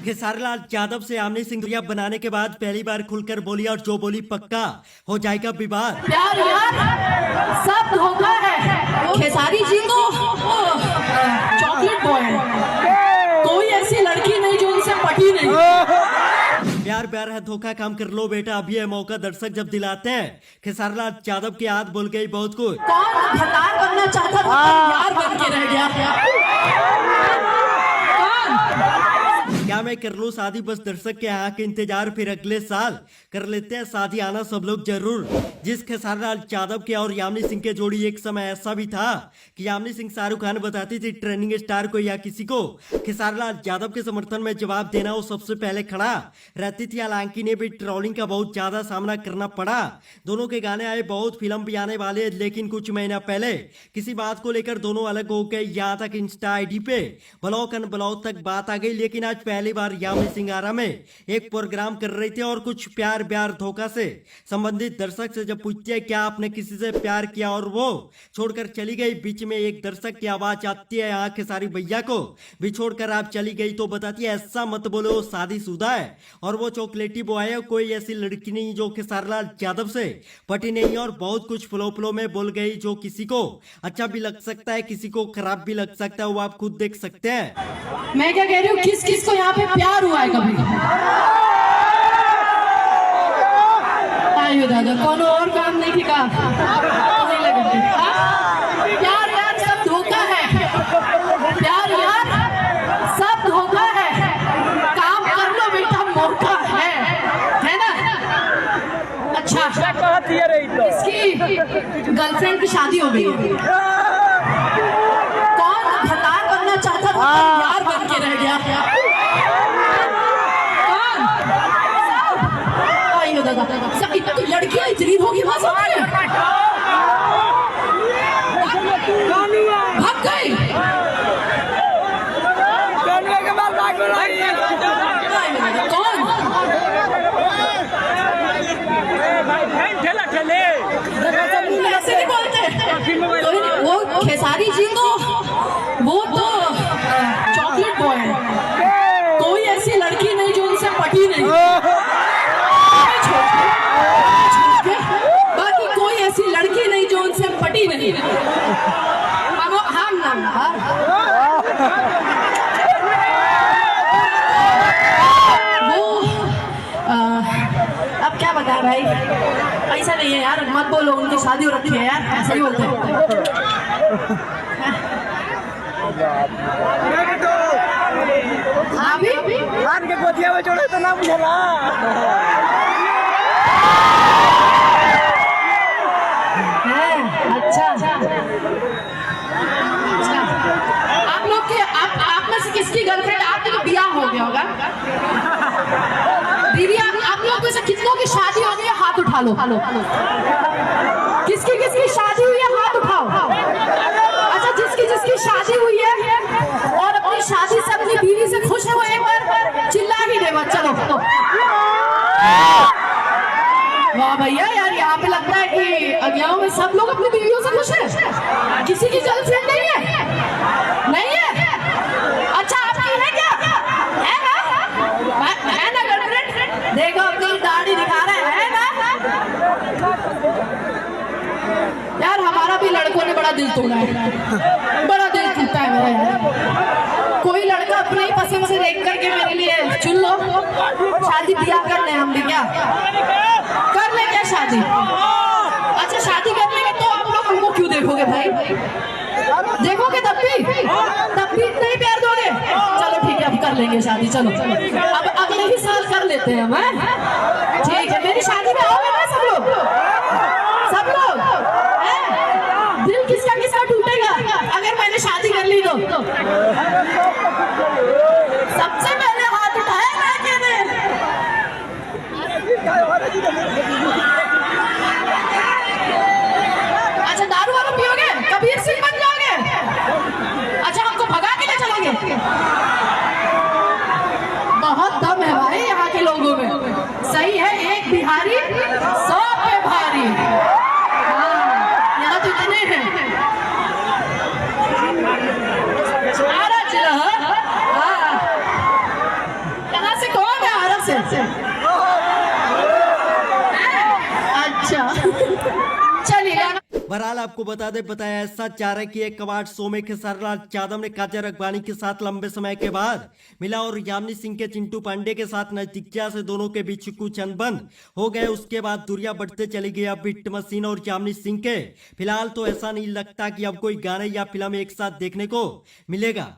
खेसारी लाल यादव से आमने सिंह दूरिया बनाने के बाद पहली बार खुलकर बोली और जो बोली पक्का हो जाएगा विवाद। प्यार यार सब धोखा है। खेसारी जी तो चॉकलेट बॉय है, कोई ऐसी लड़की नहीं जो उनसे पटी नहीं। प्यार प्यार है धोखा, काम कर लो बेटा, अभी ये मौका दर्शक जब दिलाते हैं। खेसारी लाल यादव की याद बोल गई बहुत कुछ। कौन भतार बनना चाहता था यार बन के रह गया। क्या मैं कर लूं शादी, बस दर्शक के यहाँ के इंतजार, फिर अगले साल कर लेते हैं शादी, आना सब लोग जरूर। जिस खेसारी लाल यादव के और यामिनी सिंह के जोड़ी एक समय ऐसा भी था कि यामिनी सिंह शाहरुख खान बताती थी ट्रेंडिंग स्टार को या किसी को खेसारी लाल यादव के समर्थन में जवाब देना वो सबसे पहले खड़ा रहती थी। हालांकि ने भी ट्रोलिंग का बहुत ज्यादा सामना करना पड़ा। दोनों के गाने आए, बहुत फिल्म भी आने वाले, लेकिन कुछ महीना पहले किसी बात को लेकर दोनों अलग हो गए। यहाँ तक इंस्टा आईडी पे ब्लॉक अनब्लॉक तक बात आ गई। लेकिन आज पहली बार यामिनी सिंह आरा में एक प्रोग्राम कर रही थी और कुछ प्यार ब्यार धोखा से संबंधित दर्शक से जब पूछती है क्या आपने किसी से प्यार किया और वो छोड़कर चली गई, बीच में एक दर्शक की आवाज आती है यहाँ खेसारी भैया को भी छोड़कर आप चली गई, तो बताती है ऐसा मत बोलो, वो शादीशुदा है और वो चॉकलेटी बॉय है, कोई ऐसी लड़की नहीं जो खेसारी लाल यादव से पटी नहीं। और बहुत कुछ फ्लो फ्लो में बोल गई जो किसी को अच्छा भी लग सकता है, किसी को खराब भी लग सकता है, वो आप खुद देख सकते हैं। मैं क्या कह रही हूँ, किस किस को यहाँ पे प्यार हुआ है कभी? आइयो दादा, कौन और काम नहीं ठिका नहीं लगे। प्यार यार सब धोखा है, प्यार यार सब धोखा है, काम कर लो बेटा, मौका है ना। अच्छा इसकी गर्लफ्रेंड की शादी हो गई, कौन भतार बनना चाहता था यार बन के रह गया। लड़कियां इतनी होगी भाग गई। कौन ऐसे नहीं बोलते। वो खेसारी जी तो वो तो चॉकलेट बॉय है, कोई ऐसी लड़की नहीं जो उनसे पटी नहीं। बाकी कोई ऐसी लड़की नहीं जो उनसे पटी नहीं। हम वो अब क्या बता भाई, ऐसा नहीं है यार, मत बोलो, उनकी शादी हो रखी है यार, ऐसा ही बोलते हैं। हाँ भी के गोतिया में जोड़े तो ना मुझे अच्छा। आप लोग के आप में से किसकी गर्लफ्रेंड, आपके तो ब्याह हो गया होगा दीदी, आप लोग में से कितनों की शादी हो गई है? हाथ उठा लो। किसकी किसकी शादी हुई है हाथ उठाओ। अच्छा जिसकी जिसकी शादी हुई है और अपनी शादी से अपनी बीवी से खुश है वो एक बार चिल्ला ही दे बस। चलो वाह भैया यार, यहाँ पे लगता है कि अज्ञाओं में सब लोग अपनी बीवियों से खुश है, किसी की गर्लफ्रेंड नहीं है? नहीं है? अच्छा आपकी है क्या? है ना गर्लफ्रेंड? देखो अपनी दाढ़ी दिखा रहे हैं ना यार। हमारा भी लड़कों ने बड़ा दिल तोड़ा है, बड़ा दिल टूटा है मेरा यार। कोई लड़का अपने ही पसंद से देख करके मेरे लिए चुन लो, शादी ब्याह कर ले हम भी, क्या कर ले क्या शादी? अच्छा शादी कर लेंगे तो आप लोग हमको क्यों देखोगे भाई? देखोगे तब भी नहीं प्यार दोगे? चलो ठीक है अब कर लेंगे शादी, चलो अब अगले ही साल कर लेते हैं हम। ठीक है मेरी शादी में आओगे ना सब लोग? दिल किसका किसका टूटेगा अगर मैंने शादी कर ली तो? सबसे पहले हाथ उठाया मैंने। अच्छा दारू वारू पियोगे, कबीर सिंह बन जाओगे? अच्छा हमको भगा के ले चलोगे? बहुत दम है भाई यहाँ के लोगों में, सही है, एक बिहारी 100 पे भारी। हाँ यहाँ तो इतने हैं। से। अच्छा चलिए गाना। बहरहाल आपको बताया ऐसा चाणक्य कबाड़ शो में खेसारी लाल यादव ने काजल अगवानी के साथ लंबे समय के बाद मिला और यामिनी सिंह के चिंटू पांडे के साथ नजदीकिया से दोनों के बीच कुछ अनबन हो गए। उसके बाद दूरियां बढ़ते चली गई अब हिट मशीन और यामिनी सिंह के। फिलहाल तो ऐसा नहीं लगता कि अब कोई गाने या फिल्म एक साथ देखने को मिलेगा।